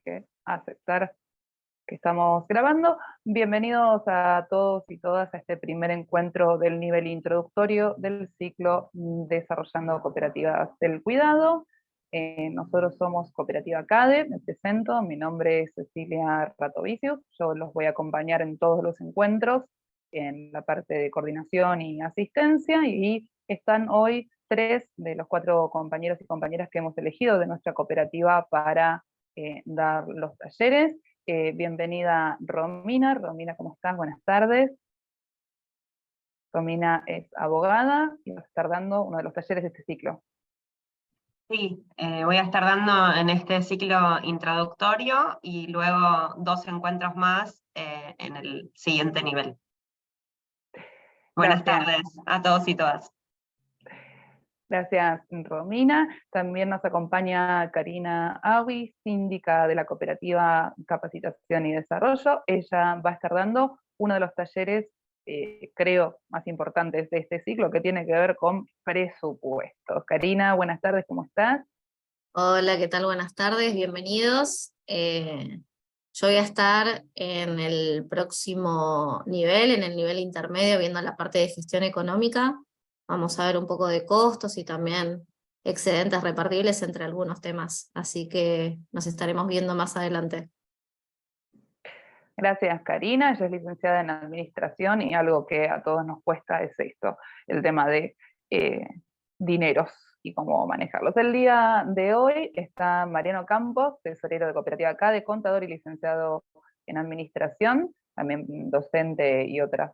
que aceptar que estamos grabando. Bienvenidos a todos y todas a este primer encuentro del nivel introductorio del ciclo Desarrollando Cooperativas del Cuidado. Nosotros somos Cooperativa CADE, me presento, mi nombre es Cecilia Ratovicius, yo los voy a acompañar en todos los encuentros, en la parte de coordinación y asistencia, y están hoy 3 de los 4 compañeros y compañeras que hemos elegido de nuestra cooperativa para dar los talleres. Bienvenida Romina. Romina, ¿cómo estás? Buenas tardes. Romina es abogada y va a estar dando uno de los talleres de este ciclo. Sí, voy a estar dando en este ciclo introductorio y luego 2 encuentros más en el siguiente nivel. Buenas tardes a todos y todas. Gracias, Romina. También nos acompaña Karina Awi, síndica de la cooperativa Capacitación y Desarrollo. Ella va a estar dando uno de los talleres, creo, más importantes de este ciclo, que tiene que ver con presupuestos. Karina, buenas tardes, ¿cómo estás? Hola, ¿qué tal? Buenas tardes, bienvenidos. Yo voy a estar en el próximo nivel, en el nivel intermedio, viendo la parte de gestión económica. Vamos a ver un poco de costos y también excedentes repartibles entre algunos temas, así que nos estaremos viendo más adelante. Gracias, Karina. Ella es licenciada en Administración y algo que a todos nos cuesta es esto, el tema de dineros y cómo manejarlos. El día de hoy está Mariano Campos, tesorero de Cooperativa CADE, contador y licenciado en Administración, también docente y otras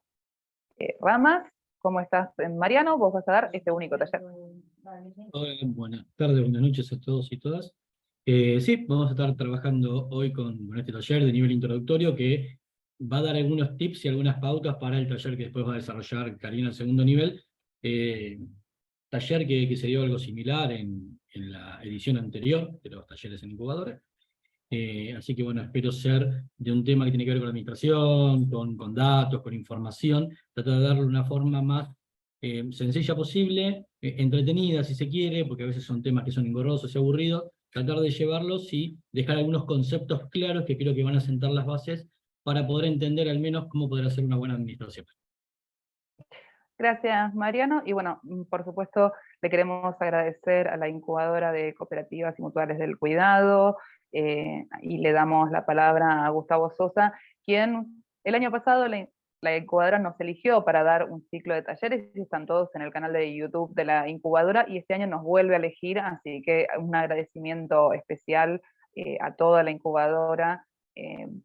ramas. ¿Cómo estás, Mariano? Vos vas a dar este único taller. Hola, buenas tardes, buenas noches a todos y todas. Sí, vamos a estar trabajando hoy con este taller de nivel introductorio que va a dar algunos tips y algunas pautas para el taller que después va a desarrollar Karina al segundo nivel. Taller que se dio algo similar en la edición anterior de los talleres en incubadores. Así que bueno, espero ser de un tema que tiene que ver con administración, con datos, con información, tratar de darle una forma más sencilla posible, entretenida si se quiere, porque a veces son temas que son engorrosos y aburridos, tratar de llevarlos y dejar algunos conceptos claros que creo que van a sentar las bases para poder entender al menos cómo poder hacer una buena administración. Gracias, Mariano. Y bueno, por supuesto, le queremos agradecer a la incubadora de cooperativas y mutuales del cuidado, y le damos la palabra a Gustavo Sosa, quien el año pasado la incubadora nos eligió para dar un ciclo de talleres, y están todos en el canal de YouTube de la incubadora, y este año nos vuelve a elegir, así que un agradecimiento especial a toda la incubadora,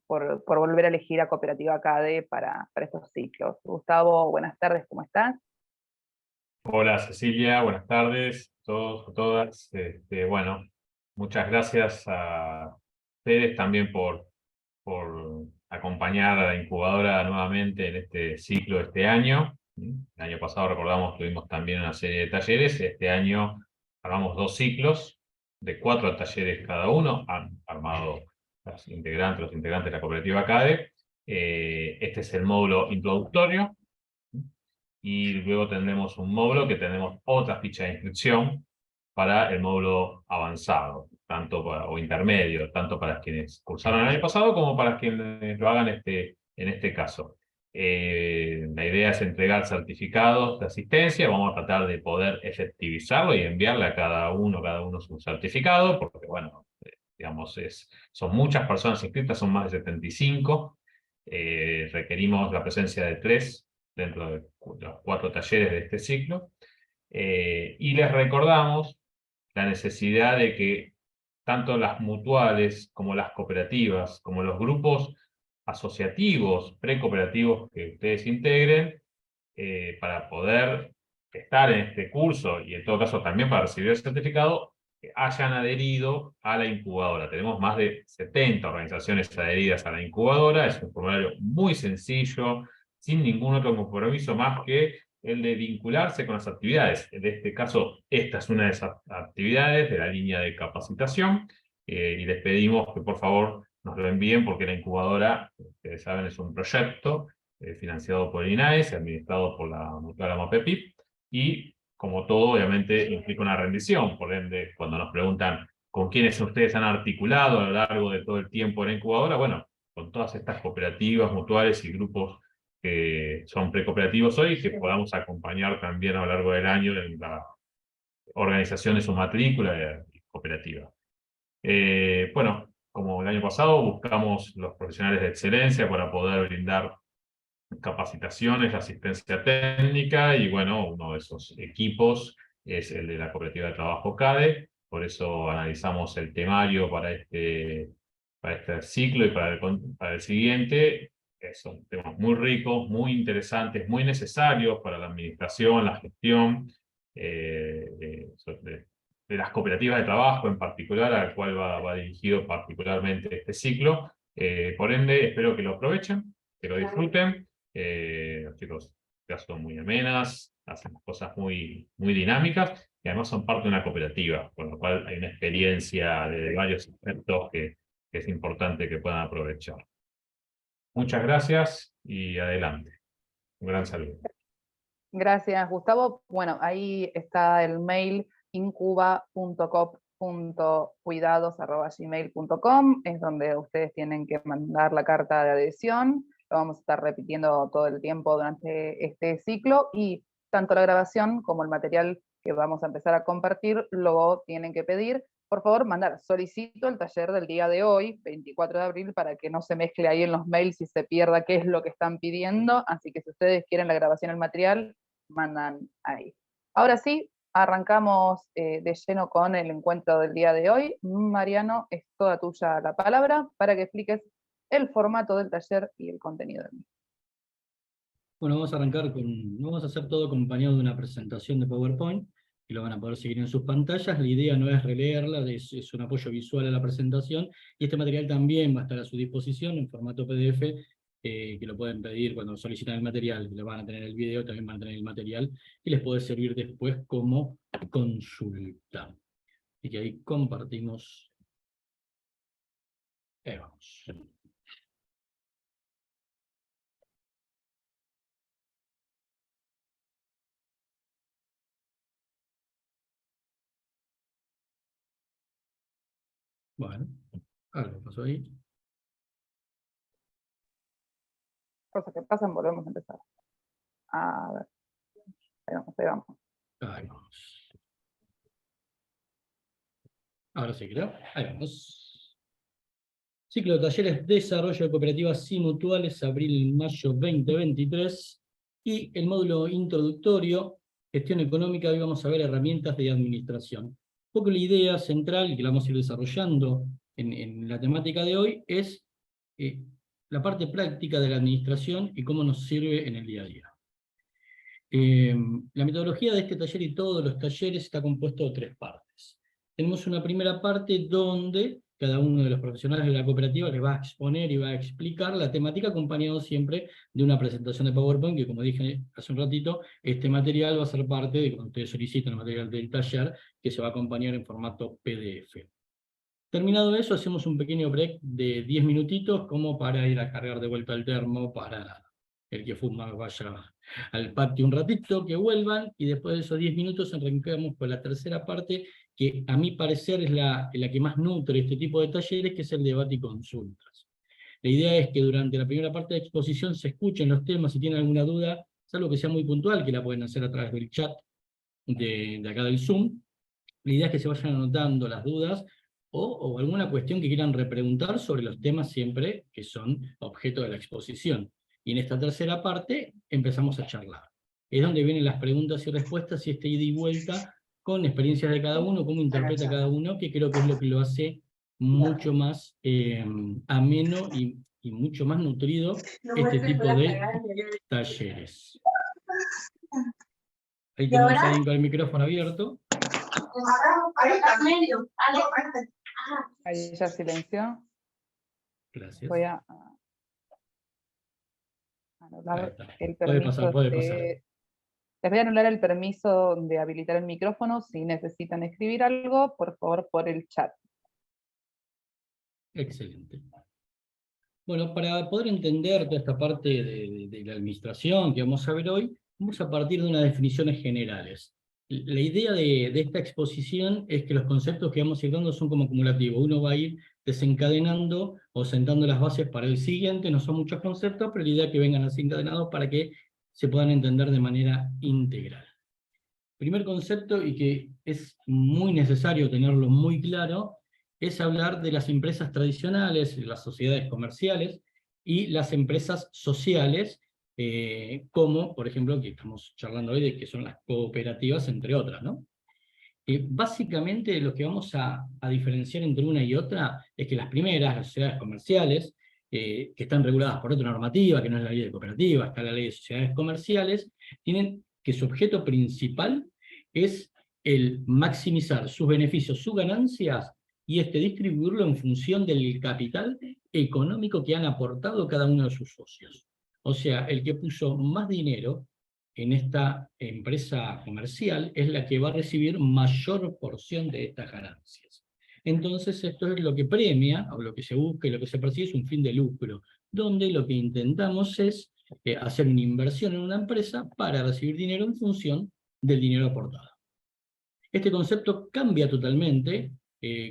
por volver a elegir a Cooperativa CADE para estos ciclos. Gustavo, buenas tardes, ¿cómo estás? Hola Cecilia, buenas tardes a todos, a todas. Bueno, muchas gracias a ustedes también por acompañar a la incubadora nuevamente en este ciclo de este año. El año pasado, recordamos, tuvimos también una serie de talleres. Este año armamos 2 ciclos de 4 talleres cada uno, han armado los integrantes de la cooperativa CADE. Este es el módulo introductorio, y luego tendremos un módulo que tenemos otra ficha de inscripción para el módulo avanzado, o intermedio, tanto para quienes cursaron el año pasado como para quienes lo hagan en este caso. La idea es entregar certificados de asistencia. Vamos a tratar de poder efectivizarlo y enviarle a cada uno su certificado, porque bueno, digamos, son muchas personas inscritas, son más de 75. Requerimos la presencia de 3 dentro de los 4 talleres de este ciclo. Y les recordamos la necesidad de que tanto las mutuales como las cooperativas, como los grupos asociativos, precooperativos que ustedes integren, para poder estar en este curso y en todo caso también para recibir el certificado, hayan adherido a la incubadora. Tenemos más de 70 organizaciones adheridas a la incubadora. Es un formulario muy sencillo, sin ningún otro compromiso más que el de vincularse con las actividades. En este caso, esta es una de esas actividades de la línea de capacitación, y les pedimos que por favor nos lo envíen, porque la incubadora, ustedes saben, es un proyecto financiado por el INAES, administrado por la mutual AMAPEPIP, y como todo, obviamente, implica una rendición. Por ende, cuando nos preguntan con quienes ustedes han articulado a lo largo de todo el tiempo en la incubadora, bueno, con todas estas cooperativas, mutuales y grupos que son precooperativos hoy, que podamos acompañar también a lo largo del año en la organización de su matrícula cooperativa. Bueno, como el año pasado, buscamos los profesionales de excelencia para poder brindar capacitaciones, asistencia técnica, y bueno, uno de esos equipos es el de la Cooperativa de Trabajo CADE, por eso analizamos el temario para este ciclo y para el siguiente. Son temas muy ricos, muy interesantes, muy necesarios para la administración, la gestión de las cooperativas de trabajo en particular, al cual va dirigido particularmente este ciclo. Por ende, espero que lo aprovechen, que lo disfruten. Los chicos ya son muy amenas, hacen cosas muy dinámicas, y además son parte de una cooperativa, con lo cual hay una experiencia de varios expertos que es importante que puedan aprovechar. Muchas gracias y adelante. Un gran saludo. Gracias, Gustavo. Bueno, ahí está el mail incuba.cop.cuidados@gmail.com, es donde ustedes tienen que mandar la carta de adhesión. Lo vamos a estar repitiendo todo el tiempo durante este ciclo, y tanto la grabación como el material que vamos a empezar a compartir lo tienen que pedir. Por favor, mandar, solicito el taller del día de hoy, 24 de abril, para que no se mezcle ahí en los mails y se pierda qué es lo que están pidiendo. Así que si ustedes quieren la grabación del material, mandan ahí. Ahora sí, arrancamos de lleno con el encuentro del día de hoy. Mariano, es toda tuya la palabra para que expliques el formato del taller y el contenido del mismo. Bueno, vamos a arrancar vamos a hacer todo acompañado de una presentación de PowerPoint, y lo van a poder seguir en sus pantallas. La idea no es releerla, es un apoyo visual a la presentación, y este material también va a estar a su disposición en formato PDF, que lo pueden pedir cuando solicitan el material, lo van a tener el video, también van a tener el material, y les puede servir después como consulta. Y que ahí compartimos. Ahí vamos. Bueno, algo pasó ahí. Cosas que pasan, volvemos a empezar. A ver. Ahí vamos, ahí vamos. Ahí vamos. Ahora sí, creo. Ahí vamos. Ciclo de talleres Desarrollo de Cooperativas y Mutuales, abril-mayo 2023. Y el módulo introductorio, Gestión Económica, hoy vamos a ver herramientas de administración. Un poco la idea central, y que la vamos a ir desarrollando en la temática de hoy, es la parte práctica de la administración y cómo nos sirve en el día a día. La metodología de este taller y todos los talleres está compuesto de 3 partes. Tenemos una primera parte donde cada uno de los profesionales de la cooperativa les va a exponer y va a explicar la temática, acompañado siempre de una presentación de PowerPoint, que como dije hace un ratito, este material va a ser parte de cuando ustedes solicitan el material del taller, que se va a acompañar en formato PDF. Terminado eso, hacemos un pequeño break de 10 minutitos, como para ir a cargar de vuelta el termo, para el que fuma vaya al patio un ratito, que vuelvan, y después de esos 10 minutos arrancamos con la tercera parte, que a mi parecer es la que más nutre este tipo de talleres, que es el debate y consultas. La idea es que durante la primera parte de la exposición se escuchen los temas. Si tienen alguna duda, salvo que sea muy puntual, que la pueden hacer a través del chat de acá del Zoom. La idea es que se vayan anotando las dudas, o alguna cuestión que quieran repreguntar sobre los temas siempre que son objeto de la exposición. Y en esta tercera parte empezamos a charlar. Es donde vienen las preguntas y respuestas, y este ida y vuelta con experiencias de cada uno, cómo interpreta cada uno, que creo que es lo que lo hace mucho más ameno y mucho más nutrido este tipo de talleres. Ahí tenemos a alguien con el micrófono abierto. Ahí ya silenció. Gracias. Voy a anular el Puede permiso pasar. Les voy a anular el permiso de habilitar el micrófono. Si necesitan escribir algo, por favor, por el chat. Excelente. Bueno, para poder entender toda esta parte de la administración que vamos a ver hoy, vamos a partir de unas definiciones generales. la idea de esta exposición es que los conceptos que vamos a ir dando son como acumulativos. Uno va a ir desencadenando o sentando las bases para el siguiente, no son muchos conceptos, pero la idea es que vengan así encadenados para que se puedan entender de manera integral. Primer concepto, y que es muy necesario tenerlo muy claro, es hablar de las empresas tradicionales, las sociedades comerciales, y las empresas sociales, como, por ejemplo, que estamos charlando hoy de que son las cooperativas, entre otras, ¿no? Básicamente lo que vamos a diferenciar entre una y otra es que las primeras, las sociedades comerciales, que están reguladas por otra normativa, que no es la ley de cooperativas, está la ley de sociedades comerciales, tienen que su objeto principal es el maximizar sus beneficios, sus ganancias, y distribuirlo en función del capital económico que han aportado cada uno de sus socios. O sea, el que puso más dinero en esta empresa comercial es la que va a recibir mayor porción de estas ganancias. Entonces esto es lo que premia, o lo que se busca y lo que se persigue es un fin de lucro, donde lo que intentamos es hacer una inversión en una empresa para recibir dinero en función del dinero aportado. Este concepto cambia totalmente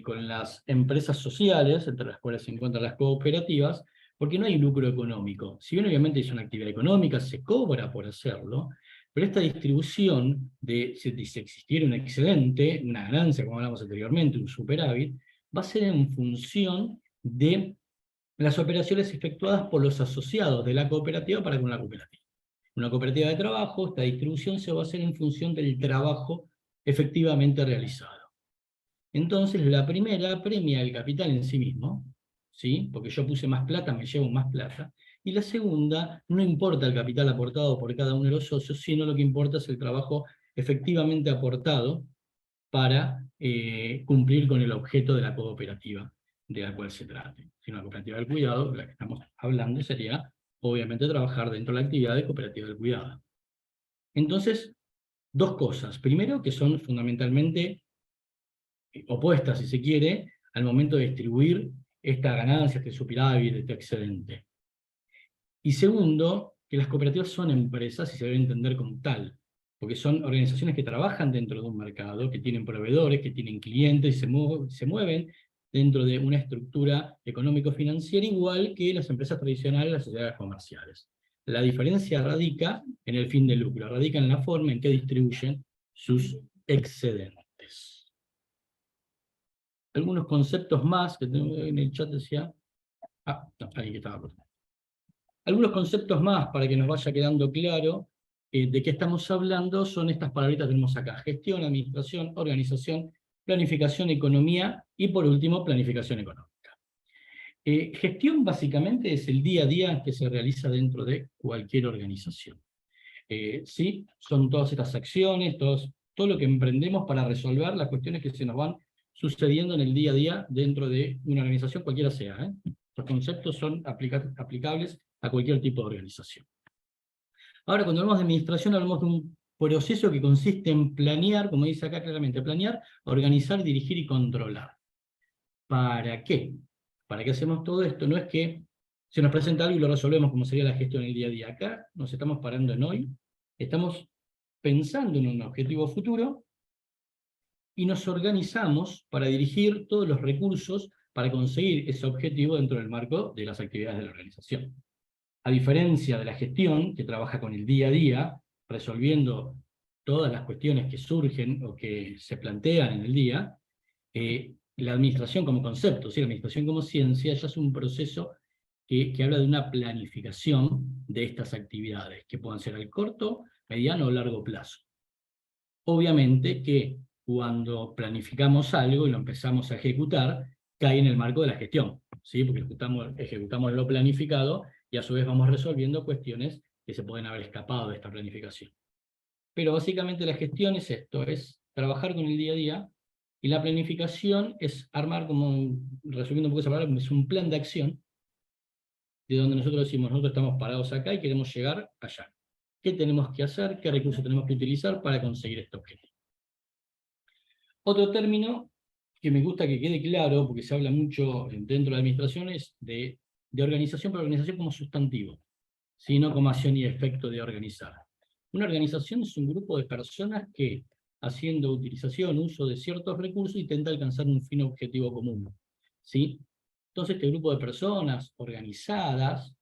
con las empresas sociales, entre las cuales se encuentran las cooperativas, porque no hay lucro económico. Si bien obviamente es una actividad económica, se cobra por hacerlo, pero esta distribución de si existiera un excedente, una ganancia, como hablamos anteriormente, un superávit, va a ser en función de las operaciones efectuadas por los asociados de la cooperativa para con la cooperativa. Una cooperativa de trabajo, esta distribución se va a hacer en función del trabajo efectivamente realizado. Entonces, la primera premia el capital en sí mismo, ¿sí? Porque yo puse más plata, me llevo más plata. Y la segunda, no importa el capital aportado por cada uno de los socios, sino lo que importa es el trabajo efectivamente aportado para cumplir con el objeto de la cooperativa de la cual se trate. Si una cooperativa del cuidado, la que estamos hablando, sería obviamente trabajar dentro de la actividad de cooperativa del cuidado. Entonces, dos cosas. Primero, que son fundamentalmente opuestas, si se quiere, al momento de distribuir esta ganancia, este superávit, este excedente. Y segundo, que las cooperativas son empresas y se deben entender como tal, porque son organizaciones que trabajan dentro de un mercado, que tienen proveedores, que tienen clientes y se mueven dentro de una estructura económico-financiera igual que las empresas tradicionales, las sociedades comerciales. La diferencia radica en el fin de lucro, radica en la forma en que distribuyen sus excedentes. Algunos conceptos más que tengo en el chat decía... no, ahí que estaba. Algunos conceptos más para que nos vaya quedando claro de qué estamos hablando son estas palabritas que tenemos acá: gestión, administración, organización, planificación, economía y por último planificación económica. Gestión básicamente es el día a día que se realiza dentro de cualquier organización. ¿Sí? Son todas estas acciones, todo lo que emprendemos para resolver las cuestiones que se nos van sucediendo en el día a día dentro de una organización, cualquiera sea. Los conceptos son aplicables a cualquier tipo de organización. Ahora, cuando hablamos de administración, hablamos de un proceso que consiste en planear, como dice acá claramente, planear, organizar, dirigir y controlar. ¿Para qué? ¿Para qué hacemos todo esto? No es que se nos presenta algo y lo resolvemos como sería la gestión en el día a día. Acá nos estamos parando en hoy, estamos pensando en un objetivo futuro y nos organizamos para dirigir todos los recursos para conseguir ese objetivo dentro del marco de las actividades de la organización. A diferencia de la gestión, que trabaja con el día a día, resolviendo todas las cuestiones que surgen o que se plantean en el día, la administración como concepto, la administración como ciencia, ya es un proceso que habla de una planificación de estas actividades, que puedan ser al corto, mediano o largo plazo. Obviamente que cuando planificamos algo y lo empezamos a ejecutar, cae en el marco de la gestión, ¿sí? Porque ejecutamos lo planificado y a su vez vamos resolviendo cuestiones que se pueden haber escapado de esta planificación. Pero básicamente la gestión es esto, es trabajar con el día a día, y la planificación es armar, como, resumiendo un poco esa palabra, es un plan de acción, de donde nosotros decimos, nosotros estamos parados acá y queremos llegar allá. ¿Qué tenemos que hacer? ¿Qué recursos tenemos que utilizar para conseguir este objetivo? Otro término que me gusta que quede claro, porque se habla mucho dentro de la administración, es de organización, pero organización como sustantivo, sino como acción y efecto de organizar. Una organización es un grupo de personas que haciendo utilización, uso de ciertos recursos, intenta alcanzar un fin objetivo común, ¿sí? Entonces este grupo de personas organizadas,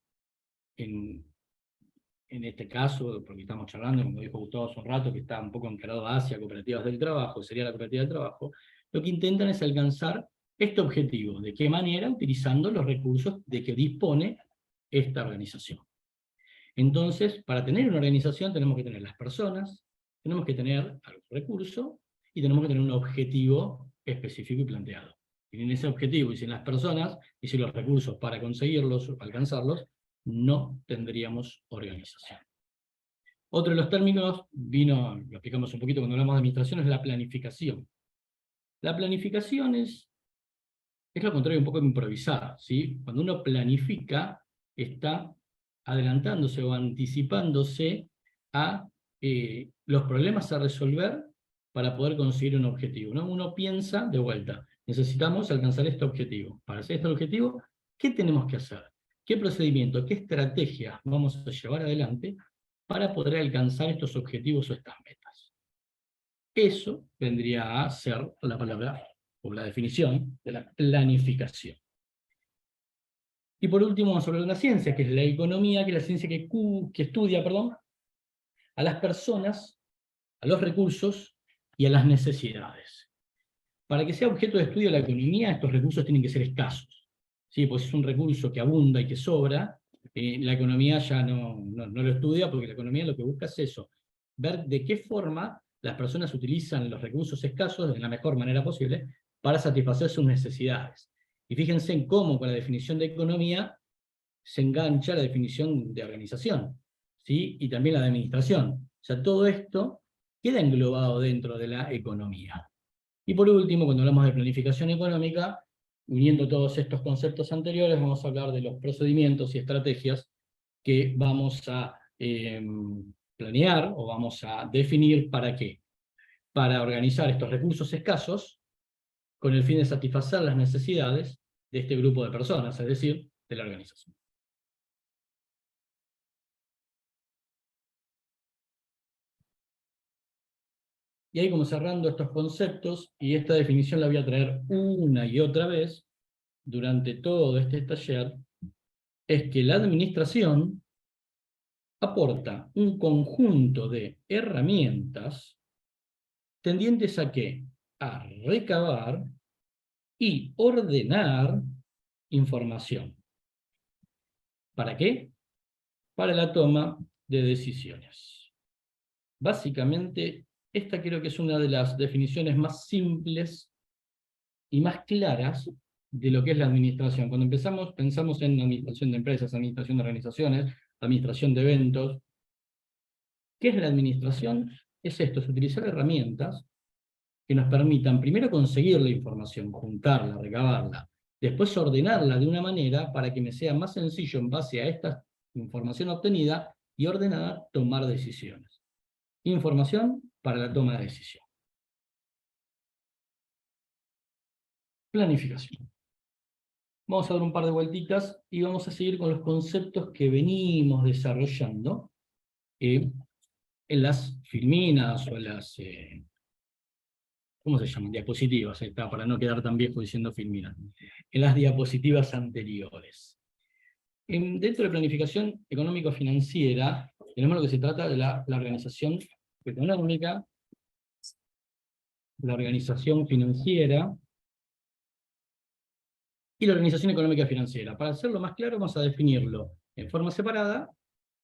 en este caso, porque estamos charlando, como dijo Gustavo hace un rato, que está un poco encarado hacia cooperativas del trabajo, sería la cooperativa del trabajo, lo que intentan es alcanzar este objetivo. ¿De qué manera? Utilizando los recursos de que dispone esta organización. Entonces, para tener una organización tenemos que tener las personas, tenemos que tener algún recurso, y tenemos que tener un objetivo específico y planteado. Y sin ese objetivo, y sin las personas, y sin los recursos para conseguirlos, alcanzarlos, no tendríamos organización. Otro de los términos, lo explicamos un poquito cuando hablamos de administración, es la planificación. La planificación es lo contrario, un poco improvisar, ¿sí? Cuando uno planifica, está adelantándose o anticipándose a los problemas a resolver para poder conseguir un objetivo, ¿no? Uno piensa, de vuelta, necesitamos alcanzar este objetivo. Para hacer este objetivo, ¿qué tenemos que hacer? ¿Qué procedimiento, qué estrategias vamos a llevar adelante para poder alcanzar estos objetivos o estas metas? Eso vendría a ser la palabra o la definición de la planificación. Y por último vamos a hablar de una ciencia, que es la economía, que es la ciencia que estudia a las personas, a los recursos y a las necesidades. Para que sea objeto de estudio de la economía, estos recursos tienen que ser escasos. ¿Sí? Pues es un recurso que abunda y que sobra, la economía ya no lo estudia, porque la economía lo que busca es eso, ver de qué forma las personas utilizan los recursos escasos de la mejor manera posible para satisfacer sus necesidades. Y fíjense en cómo con la definición de economía se engancha la definición de organización, ¿sí? Y también la de administración. O sea, todo esto queda englobado dentro de la economía. Y por último, cuando hablamos de planificación económica, uniendo todos estos conceptos anteriores, vamos a hablar de los procedimientos y estrategias que vamos a planear o vamos a definir para qué. Para organizar estos recursos escasos con el fin de satisfacer las necesidades de este grupo de personas, es decir, de la organización. Y ahí, como cerrando estos conceptos, y esta definición la voy a traer una y otra vez durante todo este taller, es que la administración aporta un conjunto de herramientas tendientes a ¿qué? A recabar y ordenar información. ¿Para qué? Para la toma de decisiones. Básicamente, esta creo que es una de las definiciones más simples y más claras de lo que es la administración. Cuando empezamos, pensamos en administración de empresas, administración de organizaciones, administración de eventos. ¿Qué es la administración? Es esto, es utilizar herramientas que nos permitan primero conseguir la información, juntarla, recabarla, después ordenarla de una manera para que me sea más sencillo en base a esta información obtenida y ordenada tomar decisiones. Información para la toma de decisión. Planificación. Vamos a dar un par de vueltitas y vamos a seguir con los conceptos que venimos desarrollando en las filminas o en las, ¿cómo se llaman? Diapositivas, está, para no quedar tan viejo diciendo filminas. En las diapositivas anteriores. Dentro de planificación económico-financiera, tenemos lo que se trata de la organización económica, la organización financiera, y la organización económica financiera. Para hacerlo más claro, vamos a definirlo en forma separada,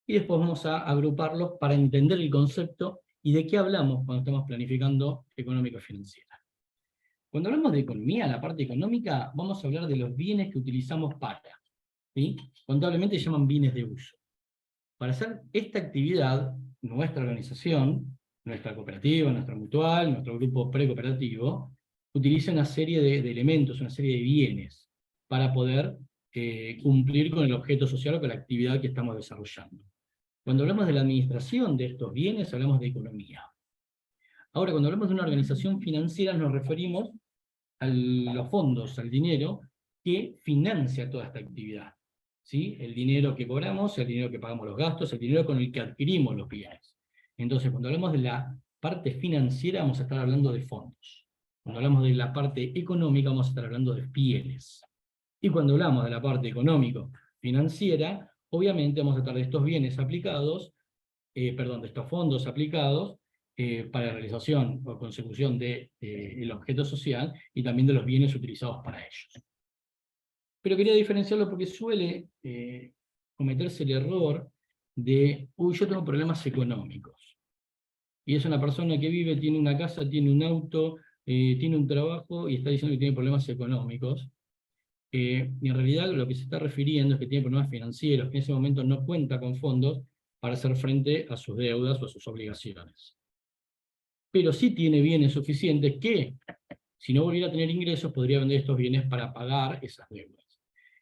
y después vamos a agruparlos para entender el concepto y de qué hablamos cuando estamos planificando económico-financiera. Cuando hablamos de economía, la parte económica, vamos a hablar de los bienes que utilizamos para, ¿sí? Contablemente se llaman bienes de uso. Para hacer esta actividad, nuestra organización, nuestra cooperativa, nuestra mutual, nuestro grupo precooperativo, utiliza una serie de elementos, una serie de bienes, para poder cumplir con el objeto social o con la actividad que estamos desarrollando. Cuando hablamos de la administración de estos bienes, hablamos de economía. Ahora, cuando hablamos de una organización financiera, nos referimos a los fondos, al dinero que financia toda esta actividad. ¿Sí? El dinero que cobramos, el dinero que pagamos los gastos, el dinero con el que adquirimos los bienes. Entonces, cuando hablamos de la parte financiera vamos a estar hablando de fondos. Cuando hablamos de la parte económica vamos a estar hablando de bienes. Y cuando hablamos de la parte económico-financiera, obviamente vamos a tratar de estos bienes aplicados, de estos fondos aplicados para la realización o consecución del objeto social y también de los bienes utilizados para ellos. Pero quería diferenciarlo porque suele cometerse el error de, yo tengo problemas económicos. Y es una persona que vive, tiene una casa, tiene un auto, tiene un trabajo y está diciendo que tiene problemas económicos. Y en realidad lo que se está refiriendo es que tiene problemas financieros, que en ese momento no cuenta con fondos para hacer frente a sus deudas o a sus obligaciones. Pero sí tiene bienes suficientes que, si no volviera a tener ingresos, podría vender estos bienes para pagar esas deudas.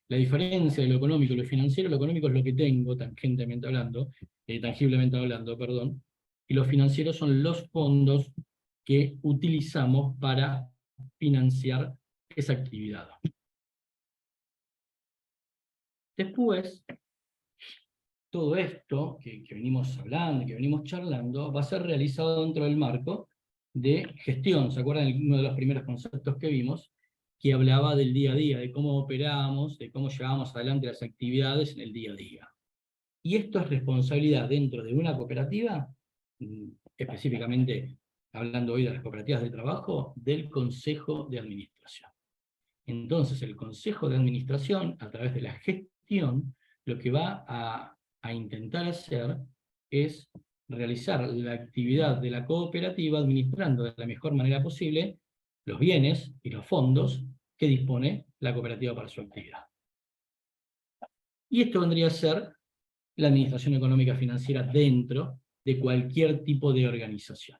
La diferencia de lo económico y lo financiero, lo económico es lo que tengo, tangiblemente hablando, y lo financiero son los fondos que utilizamos para financiar esa actividad. Después, todo esto que venimos hablando, que venimos charlando, va a ser realizado dentro del marco de gestión. ¿Se acuerdan de uno de los primeros conceptos que vimos? Que hablaba del día a día, de cómo operamos, de cómo llevamos adelante las actividades en el día a día. Y esto es responsabilidad dentro de una cooperativa, específicamente hablando hoy de las cooperativas de trabajo, del Consejo de Administración. Entonces el Consejo de Administración, a través de la gestión, lo que va a intentar hacer es realizar la actividad de la cooperativa administrando de la mejor manera posible los bienes y los fondos que dispone la cooperativa para su actividad. Y esto vendría a ser la administración económica financiera dentro de cualquier tipo de organización.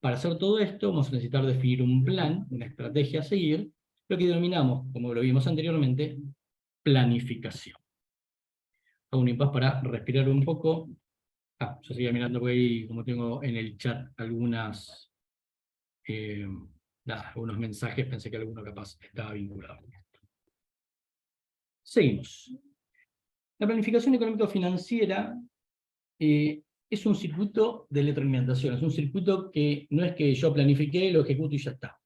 Para hacer todo esto vamos a necesitar definir un plan, una estrategia a seguir, lo que denominamos, como lo vimos anteriormente, planificación. Hago un impas para respirar un poco. Yo seguía mirando por ahí, como tengo en el chat algunos mensajes, pensé que alguno capaz estaba vinculado. Seguimos. La planificación económico-financiera es un circuito de retroalimentación, es un circuito que no es que yo planifiqué, lo ejecuto y ya está.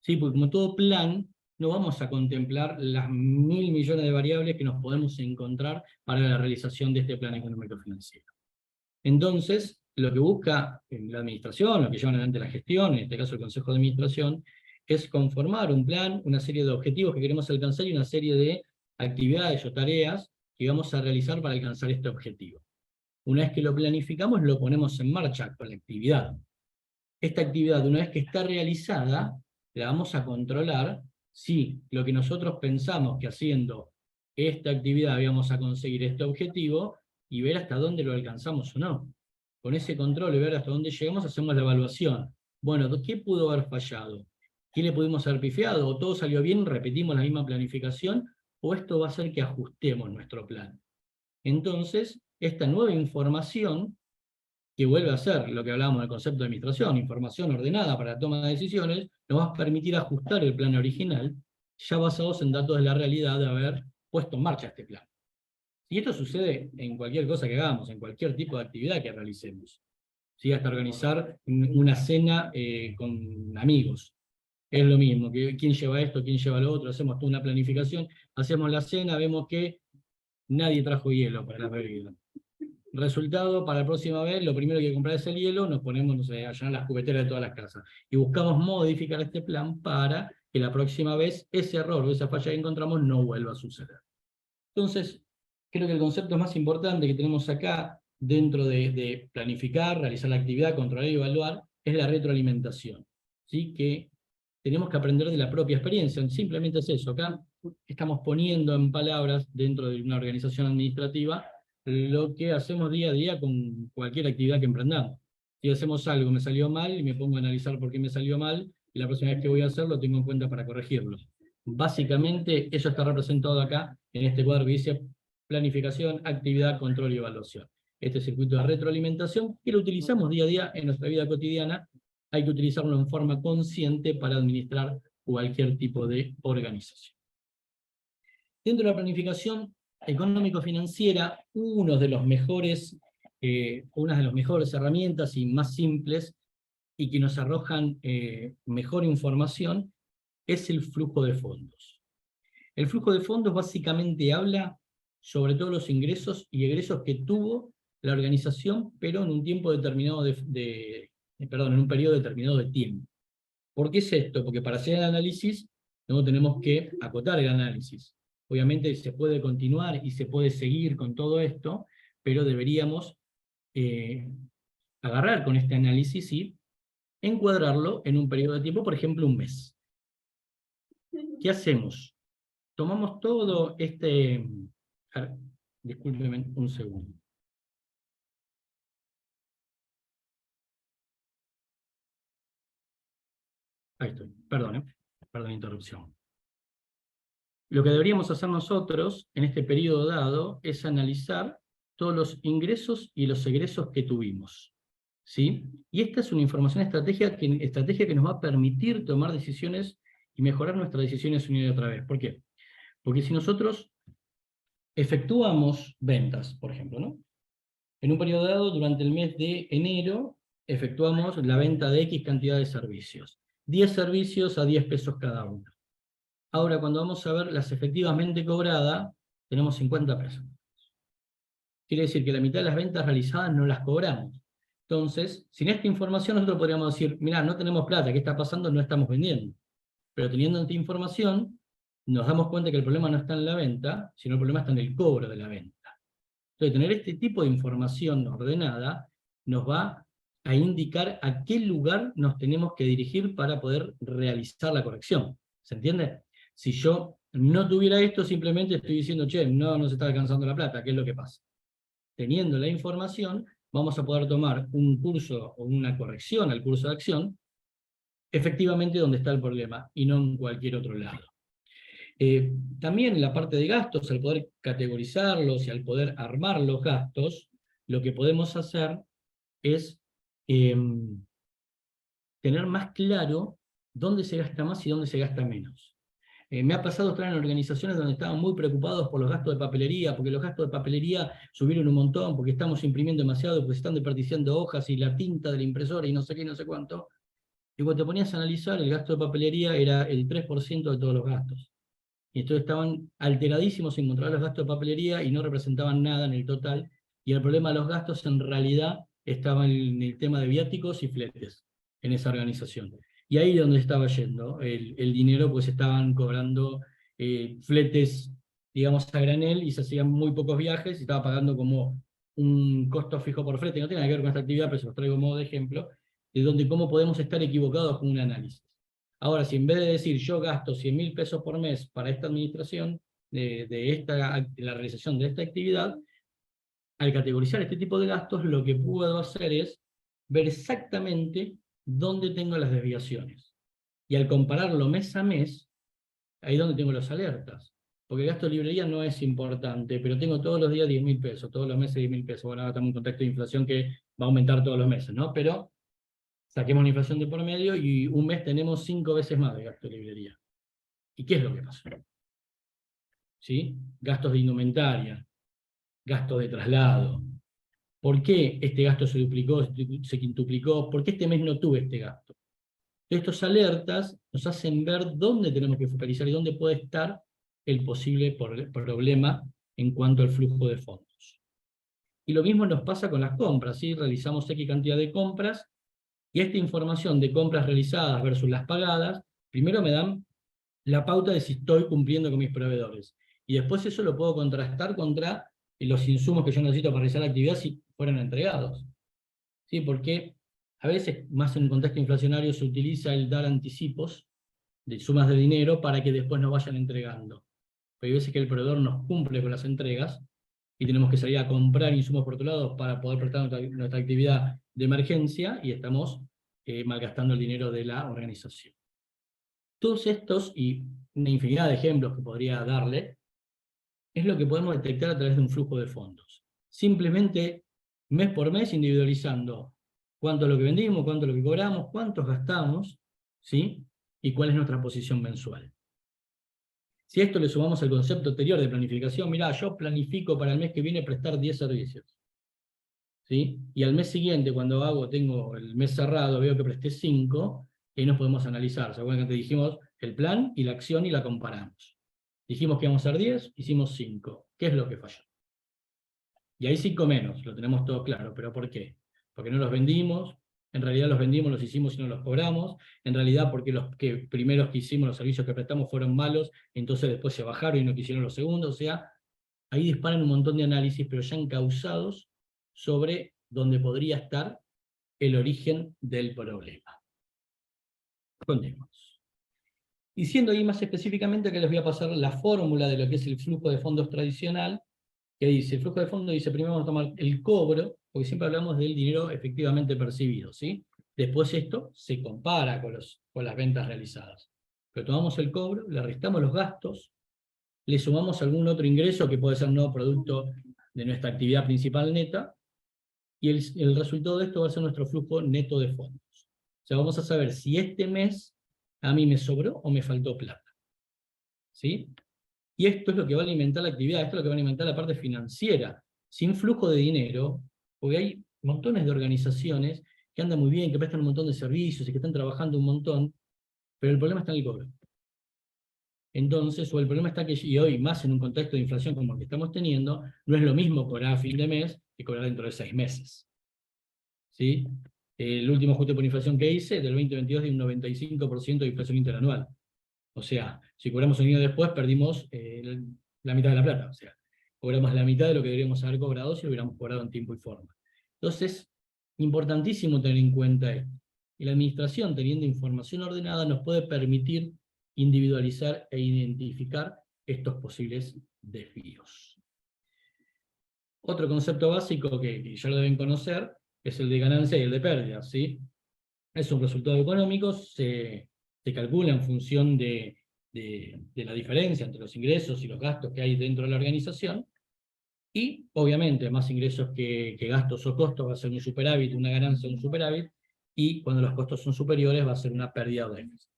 ¿Sí? Porque como todo plan, no vamos a contemplar las 1000 millones de variables que nos podemos encontrar para la realización de este plan económico-financiero. Entonces, lo que busca la administración, lo que llevan adelante la gestión, en este caso el Consejo de Administración, es conformar un plan, una serie de objetivos que queremos alcanzar y una serie de actividades o tareas que vamos a realizar para alcanzar este objetivo. Una vez que lo planificamos, lo ponemos en marcha con la actividad. Esta actividad, una vez que está realizada, la vamos a controlar si lo que nosotros pensamos que haciendo esta actividad íbamos a conseguir este objetivo y ver hasta dónde lo alcanzamos o no. Con ese control y ver hasta dónde llegamos, hacemos la evaluación. Bueno, ¿qué pudo haber fallado? ¿Qué le pudimos haber pifiado? ¿O todo salió bien, repetimos la misma planificación? ¿O esto va a hacer que ajustemos nuestro plan? Entonces, esta nueva información, que vuelve a ser lo que hablábamos del concepto de administración, información ordenada para la toma de decisiones, nos va a permitir ajustar el plan original, ya basados en datos de la realidad de haber puesto en marcha este plan. Y esto sucede en cualquier cosa que hagamos, en cualquier tipo de actividad que realicemos. ¿Sí? Hasta organizar una cena con amigos. Es lo mismo, que quién lleva esto, quién lleva lo otro, hacemos toda una planificación, hacemos la cena, vemos que nadie trajo hielo para la bebida. Resultado, para la próxima vez, lo primero que hay que comprar es el hielo, nos ponemos, no sé, a llenar las cubeteras de todas las casas. Y buscamos modificar este plan para que la próxima vez ese error o esa falla que encontramos no vuelva a suceder. Entonces, creo que el concepto más importante que tenemos acá, dentro de planificar, realizar la actividad, controlar y evaluar, es la retroalimentación. ¿Sí? Que tenemos que aprender de la propia experiencia. Simplemente es eso. Acá estamos poniendo en palabras, dentro de una organización administrativa, lo que hacemos día a día con cualquier actividad que emprendamos. Si hacemos algo, me salió mal, y me pongo a analizar por qué me salió mal, y la próxima vez que voy a hacerlo, tengo en cuenta para corregirlo. Básicamente, eso está representado acá, en este cuadro que dice planificación, actividad, control y evaluación. Este circuito de retroalimentación, que lo utilizamos día a día en nuestra vida cotidiana, hay que utilizarlo en forma consciente para administrar cualquier tipo de organización. Dentro de la planificación económico-financiera, uno de los mejores una de las mejores herramientas y más simples y que nos arrojan mejor información, es el flujo de fondos. El flujo de fondos básicamente habla sobre todos los ingresos y egresos que tuvo la organización, pero en un tiempo determinado en un periodo determinado de tiempo. ¿Por qué es esto? Porque para hacer el análisis no tenemos que acotar el análisis. Obviamente se puede continuar y se puede seguir con todo esto, pero deberíamos agarrar con este análisis y encuadrarlo en un periodo de tiempo, por ejemplo, un mes. ¿Qué hacemos? Tomamos todo este... Discúlpenme un segundo. Ahí estoy, perdón la interrupción. Lo que deberíamos hacer nosotros en este periodo dado es analizar todos los ingresos y los egresos que tuvimos, ¿sí? Y esta es una información estratégica que nos va a permitir tomar decisiones y mejorar nuestras decisiones una y otra vez. ¿Por qué? Porque si nosotros efectuamos ventas, por ejemplo, ¿no? En un periodo dado, durante el mes de enero, efectuamos la venta de X cantidad de servicios. 10 servicios a 10 pesos cada uno. Ahora, cuando vamos a ver las efectivamente cobradas, tenemos 50 pesos. Quiere decir que la mitad de las ventas realizadas no las cobramos. Entonces, sin esta información nosotros podríamos decir, mirá, no tenemos plata, ¿qué está pasando? No estamos vendiendo. Pero teniendo esta información, nos damos cuenta que el problema no está en la venta, sino el problema está en el cobro de la venta. Entonces, tener este tipo de información ordenada nos va a indicar a qué lugar nos tenemos que dirigir para poder realizar la corrección. ¿Se entiende? Si yo no tuviera esto, simplemente estoy diciendo, che, no nos está alcanzando la plata, ¿qué es lo que pasa? Teniendo la información, vamos a poder tomar un curso o una corrección al curso de acción, efectivamente donde está el problema, y no en cualquier otro lado. También en la parte de gastos, al poder categorizarlos y al poder armar los gastos, lo que podemos hacer es tener más claro dónde se gasta más y dónde se gasta menos. Me ha pasado estar en organizaciones donde estaban muy preocupados por los gastos de papelería, porque los gastos de papelería subieron un montón, porque estamos imprimiendo demasiado, porque se están desperdiciando hojas y la tinta de la impresora y no sé qué y no sé cuánto. Y cuando te ponías a analizar, el gasto de papelería era el 3% de todos los gastos. Y entonces estaban alteradísimos en encontrar los gastos de papelería y no representaban nada en el total. Y el problema de los gastos en realidad estaba en el tema de viáticos y fletes en esa organización. Y ahí es donde estaba yendo el dinero, pues estaban cobrando fletes, digamos, a granel, y se hacían muy pocos viajes, y estaba pagando como un costo fijo por flete. No tiene nada que ver con esta actividad, pero se los traigo como modo de ejemplo, de donde cómo podemos estar equivocados con un análisis. Ahora, si en vez de decir yo gasto 100.000 pesos por mes para esta administración, de la realización de esta actividad, al categorizar este tipo de gastos, lo que puedo hacer es ver exactamente dónde tengo las desviaciones. Y al compararlo mes a mes, ahí es donde tengo las alertas. Porque el gasto de librería no es importante, pero tengo todos los días 10.000 pesos, todos los meses 10.000 pesos. Bueno, ahora estamos en un contexto de inflación que va a aumentar todos los meses, ¿no? Pero saquemos la inflación de por medio y un mes tenemos 5 veces más de gasto de librería. ¿Y qué es lo que pasó? ¿Sí? Gastos de indumentaria, gastos de traslado. ¿Por qué este gasto se duplicó, se quintuplicó? ¿Por qué este mes no tuve este gasto? Estas alertas nos hacen ver dónde tenemos que focalizar y dónde puede estar el posible problema en cuanto al flujo de fondos. Y lo mismo nos pasa con las compras, ¿sí? Realizamos X cantidad de compras, y esta información de compras realizadas versus las pagadas, primero me dan la pauta de si estoy cumpliendo con mis proveedores. Y después eso lo puedo contrastar contra los insumos que yo necesito para realizar la actividad si fueron entregados. ¿Sí? Porque a veces, más en un contexto inflacionario, se utiliza el dar anticipos de sumas de dinero para que después nos vayan entregando. Pero hay veces que el proveedor nos cumple con las entregas y tenemos que salir a comprar insumos por otro lado para poder prestar nuestra actividad de emergencia, y estamos malgastando el dinero de la organización. Todos estos, y una infinidad de ejemplos que podría darle, es lo que podemos detectar a través de un flujo de fondos. Simplemente, mes por mes, individualizando cuánto es lo que vendimos, cuánto es lo que cobramos, cuántos gastamos, ¿sí? Y cuál es nuestra posición mensual. Si a esto le sumamos el concepto anterior de planificación, mirá, yo planifico para el mes que viene prestar 10 servicios. ¿sí? Y al mes siguiente, cuando tengo el mes cerrado, veo que presté 5, y ahí nos podemos analizar. ¿Se acuerdan que te dijimos el plan y la acción y la comparamos? Dijimos que íbamos a hacer 10, hicimos 5. ¿Qué es lo que falló? Y ahí 5 menos, lo tenemos todo claro. ¿Pero por qué? Porque no los vendimos, en realidad los vendimos, los hicimos y no los cobramos, en realidad porque los que primeros que hicimos, los servicios que prestamos fueron malos, entonces después se bajaron y no quisieron los segundos, o sea, ahí disparan un montón de análisis, pero ya encausados sobre donde podría estar el origen del problema. Continuemos. Y siendo ahí más específicamente que les voy a pasar la fórmula de lo que es el flujo de fondos tradicional, que dice, el flujo de fondos dice, primero vamos a tomar el cobro, porque siempre hablamos del dinero efectivamente percibido, ¿sí? Después esto se compara con las ventas realizadas. Pero tomamos el cobro, le restamos los gastos, le sumamos algún otro ingreso que puede ser no producto de nuestra actividad principal neta, y el resultado de esto va a ser nuestro flujo neto de fondos. O sea, vamos a saber si este mes a mí me sobró o me faltó plata. ¿Sí? Y esto es lo que va a alimentar la actividad, esto es lo que va a alimentar la parte financiera. Sin flujo de dinero, porque hay montones de organizaciones que andan muy bien, que prestan un montón de servicios y que están trabajando un montón, pero el problema está en el cobro. Entonces, o el problema está que, y hoy más en un contexto de inflación como el que estamos teniendo, no es lo mismo cobrar a fin de mes que cobrar dentro de 6 meses. ¿Sí? El último ajuste por inflación que hice, del 2022, de un 95% de inflación interanual. O sea, si cobramos un año después, perdimos la mitad de la plata. O sea, cobramos la mitad de lo que deberíamos haber cobrado si lo hubiéramos cobrado en tiempo y forma. Entonces, importantísimo tener en cuenta esto. Y la administración, teniendo información ordenada, nos puede permitir individualizar e identificar estos posibles desvíos. Otro concepto básico que ya lo deben conocer es el de ganancia y el de pérdida, ¿sí? Es un resultado económico, se calcula en función de la diferencia entre los ingresos y los gastos que hay dentro de la organización, y obviamente más ingresos que gastos o costos va a ser un superávit, una ganancia o un superávit, y cuando los costos son superiores va a ser una pérdida o déficit.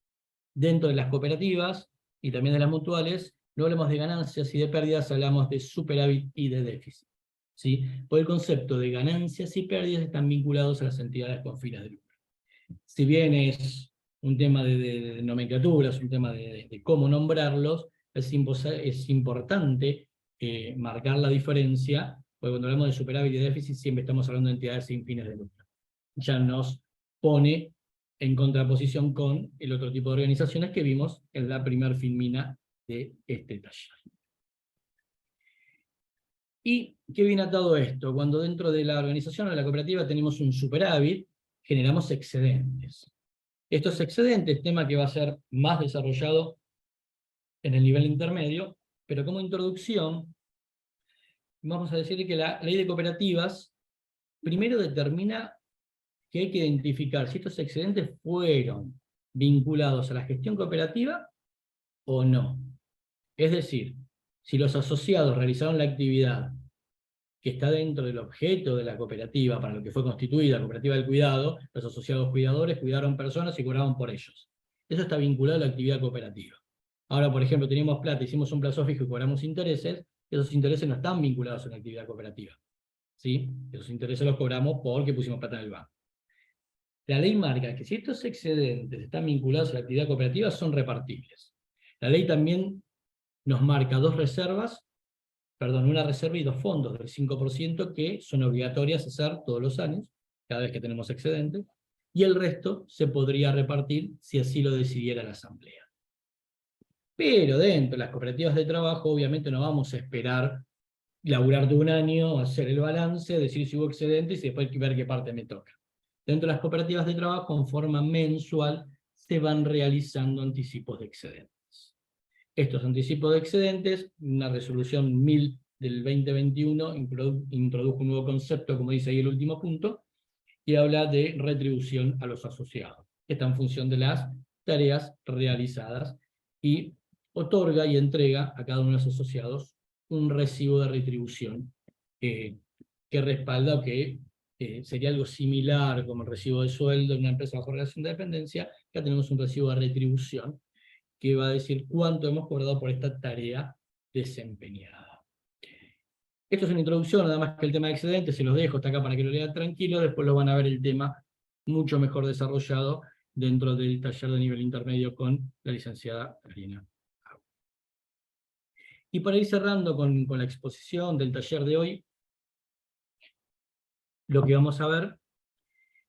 Dentro de las cooperativas y también de las mutuales, no hablamos de ganancias y de pérdidas, hablamos de superávit y de déficit. ¿Sí? Por el concepto de ganancias y pérdidas están vinculados a las entidades con fines de lucro. Si bien es un tema de nomenclatura, es un tema de cómo nombrarlos, es importante marcar la diferencia, porque cuando hablamos de superávit y de déficit siempre estamos hablando de entidades sin fines de lucro. Ya nos pone en contraposición con el otro tipo de organizaciones que vimos en la primer filmina de este taller. ¿Y qué viene atado esto? Cuando dentro de la organización o de la cooperativa tenemos un superávit, generamos excedentes. Estos excedentes, tema que va a ser más desarrollado en el nivel intermedio, pero como introducción, vamos a decir que la ley de cooperativas primero determina que hay que identificar si estos excedentes fueron vinculados a la gestión cooperativa o no. Es decir, si los asociados realizaron la actividad que está dentro del objeto de la cooperativa, para lo que fue constituida, la cooperativa del cuidado, los asociados cuidadores cuidaron personas y cobraban por ellos. Eso está vinculado a la actividad cooperativa. Ahora, por ejemplo, teníamos plata, hicimos un plazo fijo y cobramos intereses, esos intereses no están vinculados a la actividad cooperativa. ¿Sí? Esos intereses los cobramos porque pusimos plata en el banco. La ley marca que si estos excedentes están vinculados a la actividad cooperativa, son repartibles. La ley también nos marca una reserva y 2 fondos del 5% que son obligatorias hacer todos los años, cada vez que tenemos excedentes, y el resto se podría repartir si así lo decidiera la asamblea. Pero dentro de las cooperativas de trabajo, obviamente no vamos a esperar laburar de un año, hacer el balance, decir si hubo excedentes y después ver qué parte me toca. Dentro de las cooperativas de trabajo, en forma mensual, se van realizando anticipos de excedentes. Estos anticipos de excedentes, una resolución 1000 del 2021 introdujo un nuevo concepto, como dice ahí el último punto, y habla de retribución a los asociados. Está en función de las tareas realizadas y otorga y entrega a cada uno de los asociados un recibo de retribución que respalda o que sería algo similar como el recibo de sueldo en una empresa bajo relación de dependencia. Acá tenemos un recibo de retribución que va a decir cuánto hemos cobrado por esta tarea desempeñada. Esto es una introducción, nada más que el tema de excedentes, se los dejo, está acá para que lo lean tranquilo, después lo van a ver el tema mucho mejor desarrollado dentro del taller de nivel intermedio con la licenciada Karina. Y para ir cerrando con la exposición del taller de hoy, lo que vamos a ver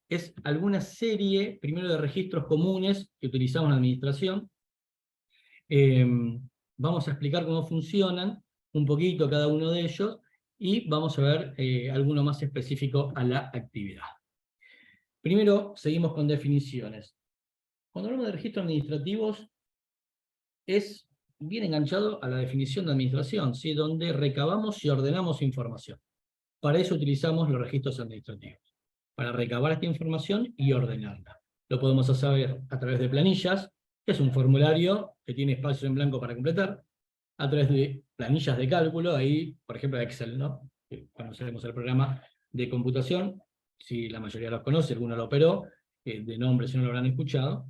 es alguna serie, primero de registros comunes que utilizamos en la administración. Vamos a explicar cómo funcionan un poquito cada uno de ellos, y vamos a ver alguno más específico a la actividad. Primero, seguimos con definiciones. Cuando hablamos de registros administrativos, es bien enganchado a la definición de administración, ¿sí? Donde recabamos y ordenamos información. Para eso utilizamos los registros administrativos, para recabar esta información y ordenarla. Lo podemos hacer a través de planillas, que es un formulario que tiene espacios en blanco para completar, a través de planillas de cálculo, ahí, por ejemplo, Excel, ¿no? Conocemos el programa de computación, si la mayoría los conoce, alguno lo operó, de nombre si no lo habrán escuchado,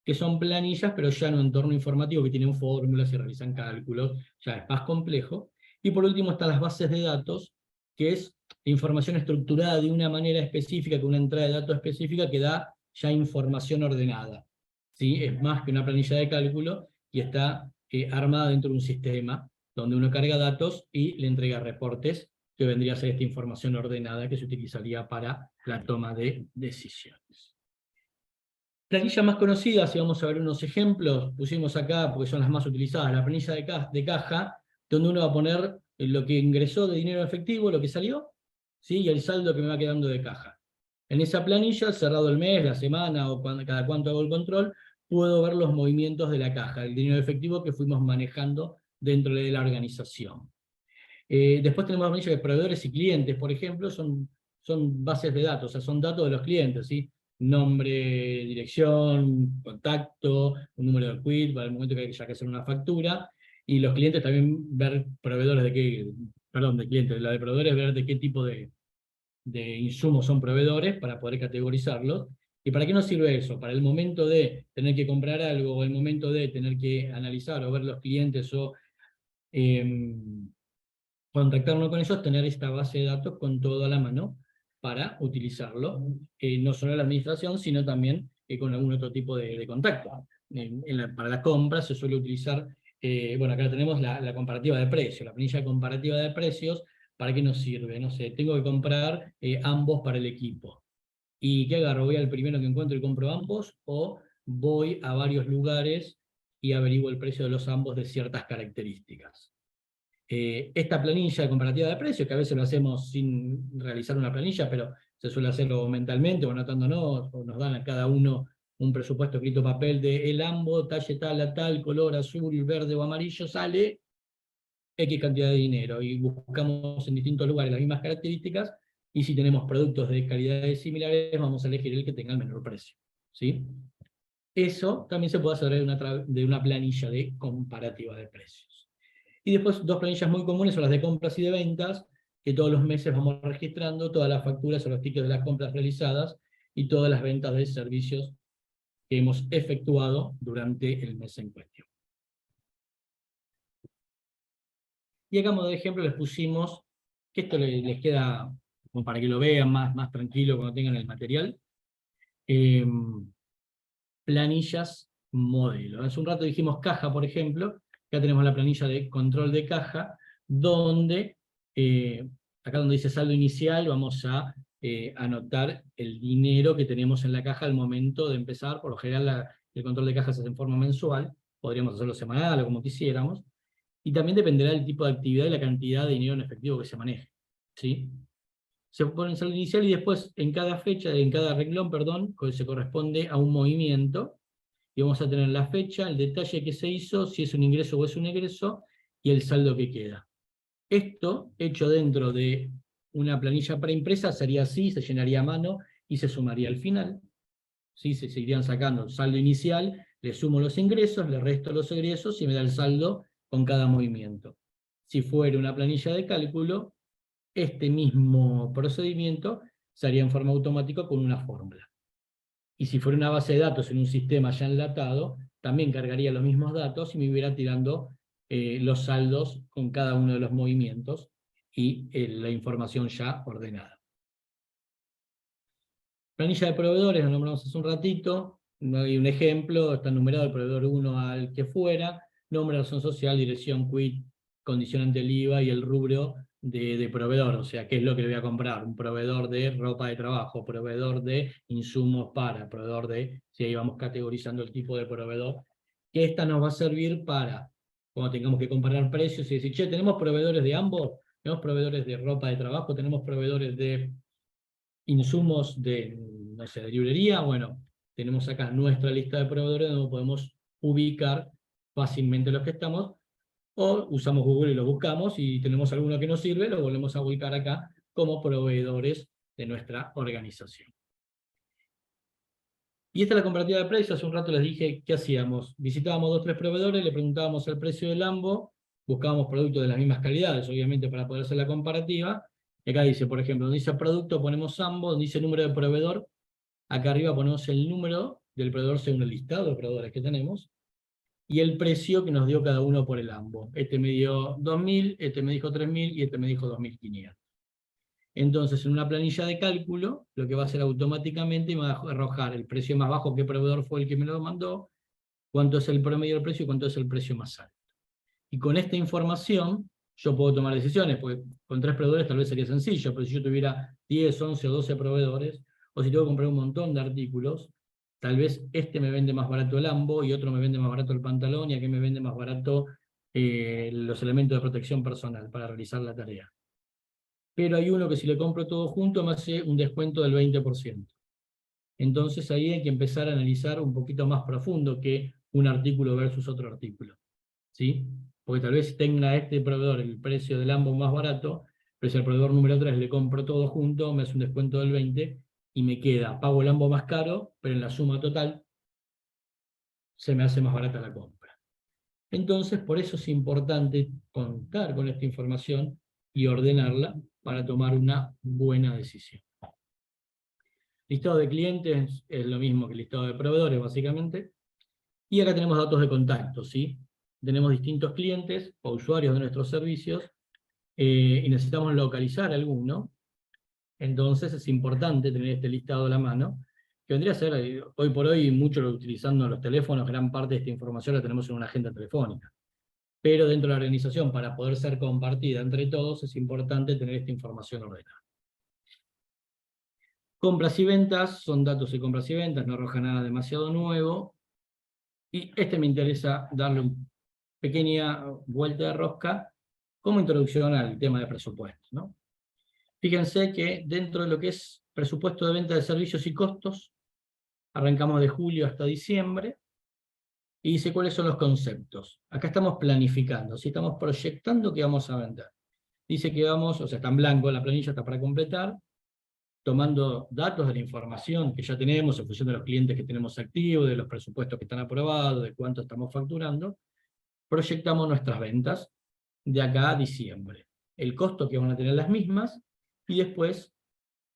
que son planillas, pero ya en un entorno informativo que tienen fórmulas y realizan cálculos, ya es más complejo. Y por último están las bases de datos, que es información estructurada de una manera específica, con una entrada de datos específica que da ya información ordenada. ¿Sí? Es más que una planilla de cálculo y está armada dentro de un sistema donde uno carga datos y le entrega reportes, que vendría a ser esta información ordenada que se utilizaría para la toma de decisiones. Planillas más conocidas, y vamos a ver unos ejemplos, pusimos acá porque son las más utilizadas, la planilla de caja, donde uno va a poner lo que ingresó de dinero efectivo, lo que salió, ¿sí? Y el saldo que me va quedando de caja. En esa planilla, cerrado el mes, la semana o cada cuánto hago el control, puedo ver los movimientos de la caja, el dinero efectivo que fuimos manejando dentro de la organización. Después tenemos la planilla de proveedores y clientes, por ejemplo, son bases de datos, o sea, son datos de los clientes, ¿sí? Nombre, dirección, contacto, un número de quit para el momento que haya que hacer una factura, y los clientes también ver proveedores de qué, perdón, de clientes, la de proveedores ver de qué tipo de insumos son proveedores para poder categorizarlos. ¿Y para qué nos sirve eso? Para el momento de tener que comprar algo, o el momento de tener que analizar o ver los clientes o contactarnos con ellos, tener esta base de datos con todo a la mano para utilizarlo, no solo en la administración, sino también con algún otro tipo de contacto. Para las compras se suele utilizar, bueno, acá tenemos la comparativa de precios, la planilla comparativa de precios. ¿Para qué nos sirve? No sé, tengo que comprar ambos para el equipo. ¿Y qué agarro? ¿Voy al primero que encuentro y compro ambos? ¿O voy a varios lugares y averiguo el precio de los ambos de ciertas características? Esta planilla de comparativa de precios, que a veces lo hacemos sin realizar una planilla, pero se suele hacerlo mentalmente o anotándonos, o nos dan a cada uno un presupuesto escrito en papel de el ambo, talle tal a tal, color azul, verde o amarillo, sale X cantidad de dinero, y buscamos en distintos lugares las mismas características, y si tenemos productos de calidades similares, vamos a elegir el que tenga el menor precio. ¿Sí? Eso también se puede hacer de una planilla de comparativa de precios. Y después dos planillas muy comunes son las de compras y de ventas, que todos los meses vamos registrando todas las facturas o los tickets de las compras realizadas y todas las ventas de servicios que hemos efectuado durante el mes en cuestión. Y acá, como de ejemplo, les pusimos, que esto les queda como para que lo vean más tranquilo cuando tengan el material, planillas modelo. Hace un rato dijimos caja, por ejemplo. Acá tenemos la planilla de control de caja, donde, acá donde dice saldo inicial, vamos a anotar el dinero que tenemos en la caja al momento de empezar. Por lo general el control de caja se hace en forma mensual, podríamos hacerlo semanal o como quisiéramos, y también dependerá del tipo de actividad y la cantidad de dinero en efectivo que se maneje. ¿Sí? Se pone el saldo inicial y después en cada fecha, en cada renglón, perdón, se corresponde a un movimiento, y vamos a tener la fecha, el detalle que se hizo, si es un ingreso o es un egreso, y el saldo que queda. Esto, hecho dentro de una planilla preimpresa, sería así, se llenaría a mano y se sumaría al final. ¿Sí? Se seguirían sacando el saldo inicial, le sumo los ingresos, le resto los egresos y me da el saldo con cada movimiento. Si fuera una planilla de cálculo, este mismo procedimiento se haría en forma automática con una fórmula. Y si fuera una base de datos en un sistema ya enlatado, también cargaría los mismos datos y me hubiera tirando los saldos con cada uno de los movimientos, y la información ya ordenada. Planilla de proveedores, lo nombramos hace un ratito, no hay un ejemplo, está numerado el proveedor 1 al que fuera, nombre, razón social, dirección, quit, condición ante el IVA y el rubro de proveedor, o sea, qué es lo que le voy a comprar, un proveedor de ropa de trabajo, proveedor de insumos para, proveedor de, si ahí vamos categorizando el tipo de proveedor, que esta nos va a servir para, cuando tengamos que comparar precios y decir, che, ¿tenemos proveedores de ambos? ¿Tenemos proveedores de ropa de trabajo? ¿Tenemos proveedores de insumos de, no sé, de librería? Bueno, tenemos acá nuestra lista de proveedores donde podemos ubicar fácilmente los que estamos, o usamos Google y lo buscamos, y tenemos alguno que nos sirve, lo volvemos a ubicar acá como proveedores de nuestra organización. Y esta es la comparativa de precios. Hace un rato les dije qué hacíamos. Visitábamos 2 o 3 proveedores, le preguntábamos el precio del ambos, buscábamos productos de las mismas calidades, obviamente, para poder hacer la comparativa. Y acá dice, por ejemplo, donde dice producto ponemos ambos, donde dice número de proveedor, acá arriba ponemos el número del proveedor según el listado de proveedores que tenemos, y el precio que nos dio cada uno por el ambos. Este me dio 2.000, este me dijo 3.000 y este me dijo 2.500. Entonces, en una planilla de cálculo, lo que va a hacer automáticamente me va a arrojar el precio más bajo, qué proveedor fue el que me lo mandó, cuánto es el promedio del precio y cuánto es el precio más alto. Y con esta información, yo puedo tomar decisiones, porque con 3 proveedores tal vez sería sencillo, pero si yo tuviera 10, 11 o 12 proveedores, o si tengo que comprar un montón de artículos, tal vez este me vende más barato el ambo, y otro me vende más barato el pantalón, y aquel me vende más barato los elementos de protección personal para realizar la tarea. Pero hay uno que si le compro todo junto me hace un descuento del 20%. Entonces ahí hay que empezar a analizar un poquito más profundo que un artículo versus otro artículo, ¿sí? Porque tal vez tenga este proveedor el precio del ambo más barato, pero si al proveedor número 3 le compro todo junto, me hace un descuento del 20%, y me queda, pago el ambo más caro, pero en la suma total se me hace más barata la compra. Entonces, por eso es importante contar con esta información y ordenarla para tomar una buena decisión. Listado de clientes es lo mismo que listado de proveedores, básicamente. Y acá tenemos datos de contacto, ¿sí? Tenemos distintos clientes o usuarios de nuestros servicios, y necesitamos localizar alguno. Entonces es importante tener este listado a la mano, que vendría a ser, hoy por hoy, mucho utilizando los teléfonos, gran parte de esta información la tenemos en una agenda telefónica. Pero dentro de la organización, para poder ser compartida entre todos, es importante tener esta información ordenada. Compras y ventas, son datos de compras y ventas, no arroja nada demasiado nuevo. Y me interesa darle una pequeña vuelta de rosca como introducción al tema de presupuesto, ¿no? Fíjense que dentro de lo que es presupuesto de venta de servicios y costos, arrancamos de julio hasta diciembre, y dice cuáles son los conceptos. Acá estamos planificando, ¿sí? Estamos proyectando que vamos a vender. Dice que vamos, o sea, está en blanco, la planilla está para completar, tomando datos de la información que ya tenemos en función de los clientes que tenemos activos, de los presupuestos que están aprobados, de cuánto estamos facturando, proyectamos nuestras ventas de acá a diciembre. El costo que van a tener las mismas, y después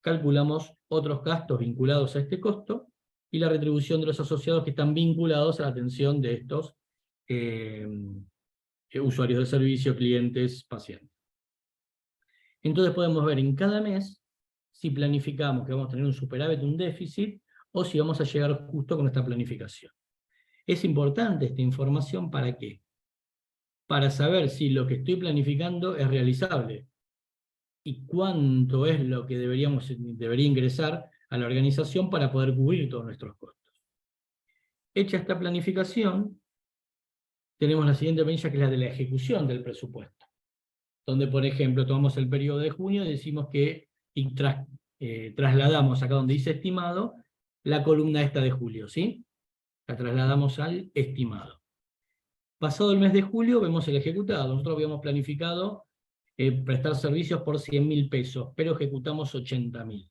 calculamos otros gastos vinculados a este costo, y la retribución de los asociados que están vinculados a la atención de estos usuarios de servicio, clientes, pacientes. Entonces podemos ver en cada mes si planificamos que vamos a tener un superávit, un déficit, o si vamos a llegar justo con esta planificación. Es importante esta información, ¿para qué? Para saber si lo que estoy planificando es realizable, y cuánto es lo que debería ingresar a la organización para poder cubrir todos nuestros costos. Hecha esta planificación, tenemos la siguiente planilla, que es la de la ejecución del presupuesto, donde, por ejemplo, tomamos el periodo de junio y decimos que trasladamos acá donde dice estimado, la columna esta de julio, ¿sí? La trasladamos al estimado. Pasado el mes de julio vemos el ejecutado. Nosotros habíamos planificado prestar servicios por 100.000 pesos, pero ejecutamos 80.000.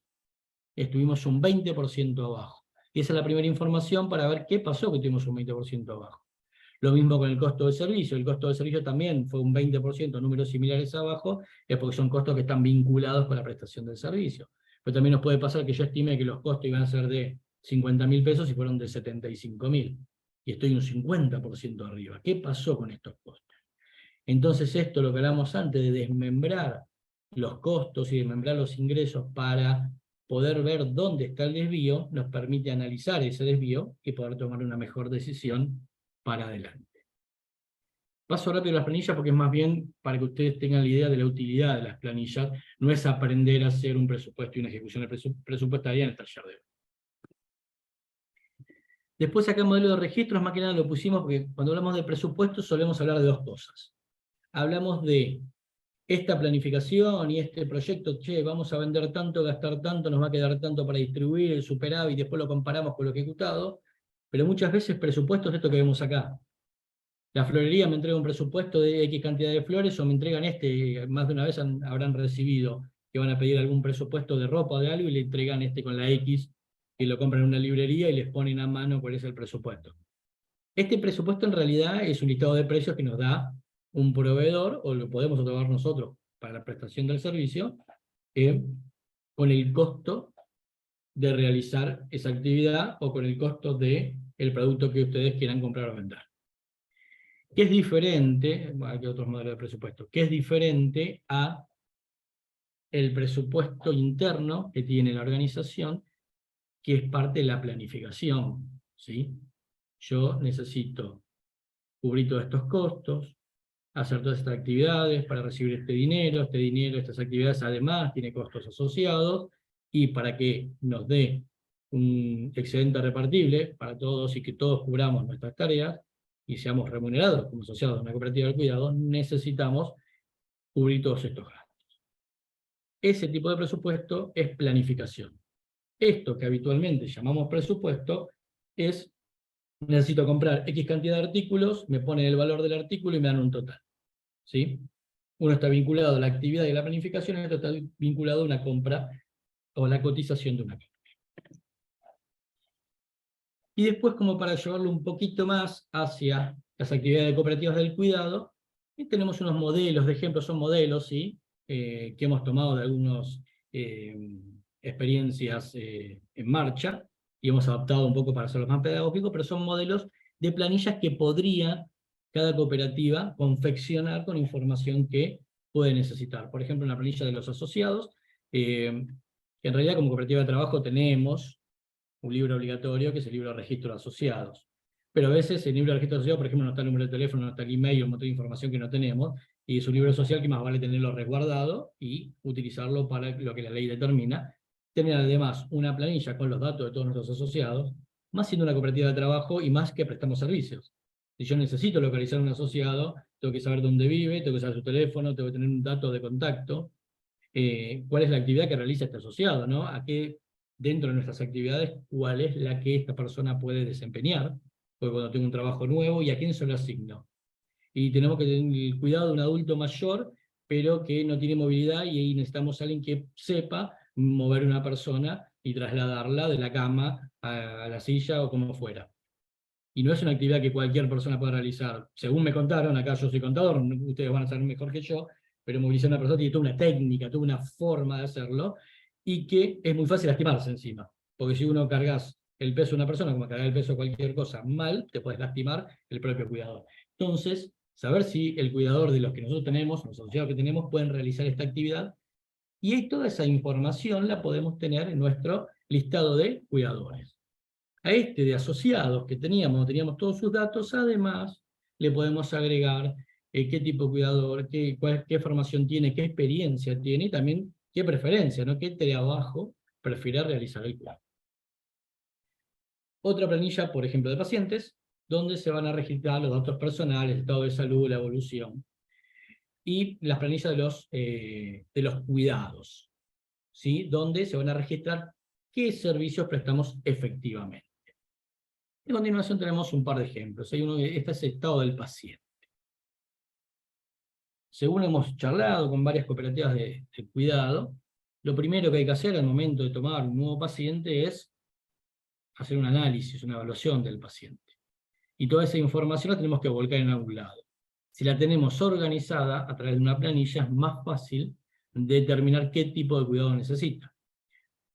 Estuvimos un 20% abajo. Y esa es la primera información para ver qué pasó que tuvimos un 20% abajo. Lo mismo con el costo de servicio. El costo de servicio también fue un 20%, números similares abajo, es porque son costos que están vinculados con la prestación del servicio. Pero también nos puede pasar que yo estime que los costos iban a ser de 50.000 pesos y fueron de 75.000. Y estoy un 50% arriba. ¿Qué pasó con estos costos? Entonces esto, lo que hablamos antes de desmembrar los costos y desmembrar los ingresos para poder ver dónde está el desvío, nos permite analizar ese desvío y poder tomar una mejor decisión para adelante. Paso rápido las planillas porque es más bien para que ustedes tengan la idea de la utilidad de las planillas, no es aprender a hacer un presupuesto y una ejecución presupuestaria en el taller de hoy. Después acá el modelo de registros, más que nada lo pusimos porque cuando hablamos de presupuesto solemos hablar de dos cosas. Hablamos de esta planificación y este proyecto, che, vamos a vender tanto, gastar tanto, nos va a quedar tanto para distribuir, el superávit, y después lo comparamos con lo ejecutado, pero muchas veces presupuestos es esto que vemos acá. La florería me entrega un presupuesto de X cantidad de flores, o me entregan más de una vez habrán recibido que van a pedir algún presupuesto de ropa o de algo, y le entregan con la X, y lo compran en una librería y les ponen a mano cuál es el presupuesto. Este presupuesto en realidad es un listado de precios que nos da un proveedor, o lo podemos otorgar nosotros para la prestación del servicio, con el costo de realizar esa actividad, o con el costo del producto que ustedes quieran comprar o vender. ¿Qué es diferente? Bueno, aquí hay otros modelos de presupuesto. ¿Qué es diferente a el presupuesto interno que tiene la organización, que es parte de la planificación? ¿Sí? Yo necesito cubrir todos estos costos, hacer todas estas actividades para recibir este dinero, estas actividades además tiene costos asociados, y para que nos dé un excedente repartible para todos y que todos cubramos nuestras tareas y seamos remunerados como asociados a una cooperativa del cuidado, necesitamos cubrir todos estos gastos. Ese tipo de presupuesto es planificación. Esto que habitualmente llamamos presupuesto es: necesito comprar X cantidad de artículos, me ponen el valor del artículo y me dan un total. ¿Sí? Uno está vinculado a la actividad y a la planificación, y otro está vinculado a una compra o la cotización de una compra. Y después, como para llevarlo un poquito más hacia las actividades cooperativas del cuidado, tenemos unos modelos, de ejemplo, son modelos, ¿sí? Que hemos tomado de algunas experiencias en marcha, y hemos adaptado un poco para hacerlos más pedagógicos, pero son modelos de planillas que podría cada cooperativa confeccionar con información que puede necesitar. Por ejemplo, una planilla de los asociados, que en realidad como cooperativa de trabajo tenemos un libro obligatorio, que es el libro de registro de asociados. Pero a veces el libro de registro de asociados, por ejemplo, no está el número de teléfono, no está el email, un montón de información que no tenemos, y es un libro social que más vale tenerlo resguardado y utilizarlo para lo que la ley determina. Tener además una planilla con los datos de todos nuestros asociados, más siendo una cooperativa de trabajo y más que prestamos servicios. Si yo necesito localizar a un asociado, tengo que saber dónde vive, tengo que saber su teléfono, tengo que tener un dato de contacto, cuál es la actividad que realiza este asociado, ¿no? A qué, dentro de nuestras actividades, cuál es la que esta persona puede desempeñar, porque cuando tengo un trabajo nuevo, ¿y a quién se lo asigno? Y tenemos que tener el cuidado de un adulto mayor, pero que no tiene movilidad, y ahí necesitamos a alguien que sepa mover una persona y trasladarla de la cama a la silla o como fuera. Y no es una actividad que cualquier persona pueda realizar. Según me contaron, acá yo soy contador, ustedes van a saber mejor que yo, pero movilizar a una persona tiene toda una técnica, toda una forma de hacerlo, y que es muy fácil lastimarse encima. Porque si uno cargas el peso de una persona, como cargar el peso de cualquier cosa mal, te puedes lastimar el propio cuidador. Entonces, saber si el cuidador de los que nosotros tenemos, los asociados que tenemos, pueden realizar esta actividad, y toda esa información la podemos tener en nuestro listado de cuidadores. A este de asociados que teníamos todos sus datos, además le podemos agregar qué tipo de cuidador, qué formación tiene, qué experiencia tiene, y también qué preferencia, ¿no? Qué trabajo prefiere realizar el cuidado. Otra planilla, por ejemplo, de pacientes, donde se van a registrar los datos personales, el estado de salud, la evolución. Y las planillas de los cuidados, ¿sí? Donde se van a registrar qué servicios prestamos efectivamente. A continuación tenemos un par de ejemplos. Este es el estado del paciente. Según hemos charlado con varias cooperativas de cuidado, lo primero que hay que hacer al momento de tomar un nuevo paciente es hacer un análisis, una evaluación del paciente. Y toda esa información la tenemos que volcar en algún lado. Si la tenemos organizada a través de una planilla, es más fácil determinar qué tipo de cuidado necesita.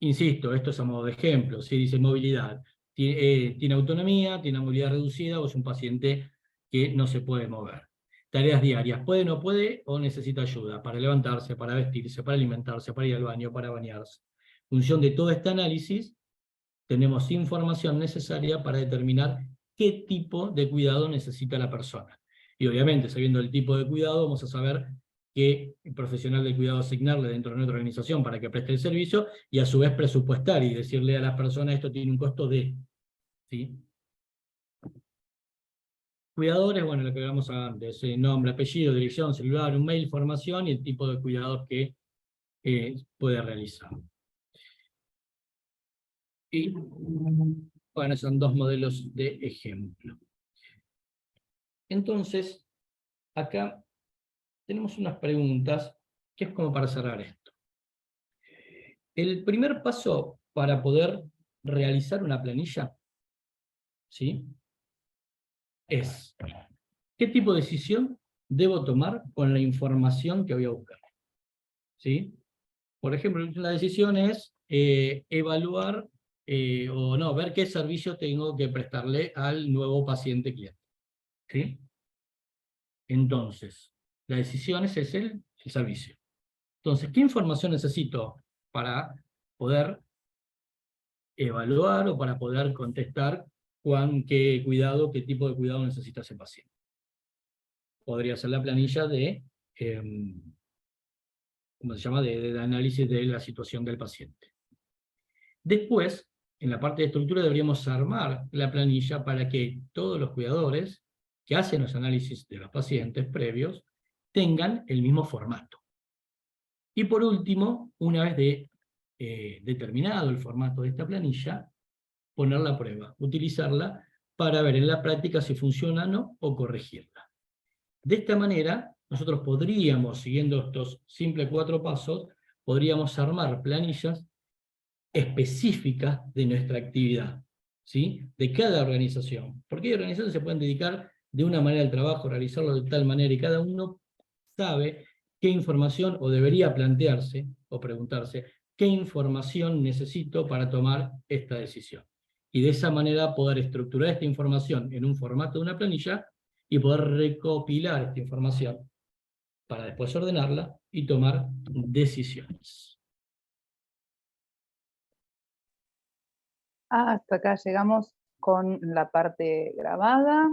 Insisto, esto es a modo de ejemplo. Si dice movilidad, tiene autonomía, tiene movilidad reducida, o es un paciente que no se puede mover. tareas diarias. ¿Puede, no puede o necesita ayuda para levantarse, para vestirse, para alimentarse, para ir al baño, para bañarse? En función de todo este análisis, tenemos información necesaria para determinar qué tipo de cuidado necesita la persona. Y obviamente, sabiendo el tipo de cuidado, vamos a saber qué profesional de cuidado asignarle dentro de nuestra organización para que preste el servicio, y a su vez presupuestar y decirle a las personas esto tiene un costo de, ¿sí? Cuidadores, bueno, lo que hablamos antes, nombre, apellido, dirección, celular, un mail, formación y el tipo de cuidados que puede realizar. Y bueno, son dos modelos de ejemplo. Entonces, acá tenemos unas preguntas que es como para cerrar esto. El primer paso para poder realizar una planilla, ¿sí?, es ¿qué tipo de decisión debo tomar con la información que voy a buscar? ¿Sí? Por ejemplo, la decisión es evaluar o no, ver qué servicio tengo que prestarle al nuevo paciente cliente. ¿Sí? Entonces, la decisión es el servicio. Entonces, ¿qué información necesito para poder evaluar o para poder contestar qué cuidado, qué tipo de cuidado necesita ese paciente? Podría ser la planilla de, ¿cómo se llama?, de análisis de la situación del paciente. Después, en la parte de estructura deberíamos armar la planilla para que todos los cuidadores que hacen los análisis de los pacientes previos tengan el mismo formato. Y por último, una vez determinado el formato de esta planilla, ponerla a prueba, utilizarla para ver en la práctica si funciona o no, o corregirla. De esta manera, nosotros podríamos, siguiendo estos simples 4 pasos, podríamos armar planillas específicas de nuestra actividad, ¿sí?, de cada organización. Porque hay organizaciones que se pueden dedicar de una manera al trabajo, realizarlo de tal manera, y cada uno sabe qué información, o debería plantearse, o preguntarse, qué información necesito para tomar esta decisión. Y de esa manera poder estructurar esta información en un formato de una planilla, y poder recopilar esta información para después ordenarla y tomar decisiones. Hasta acá llegamos con la parte grabada.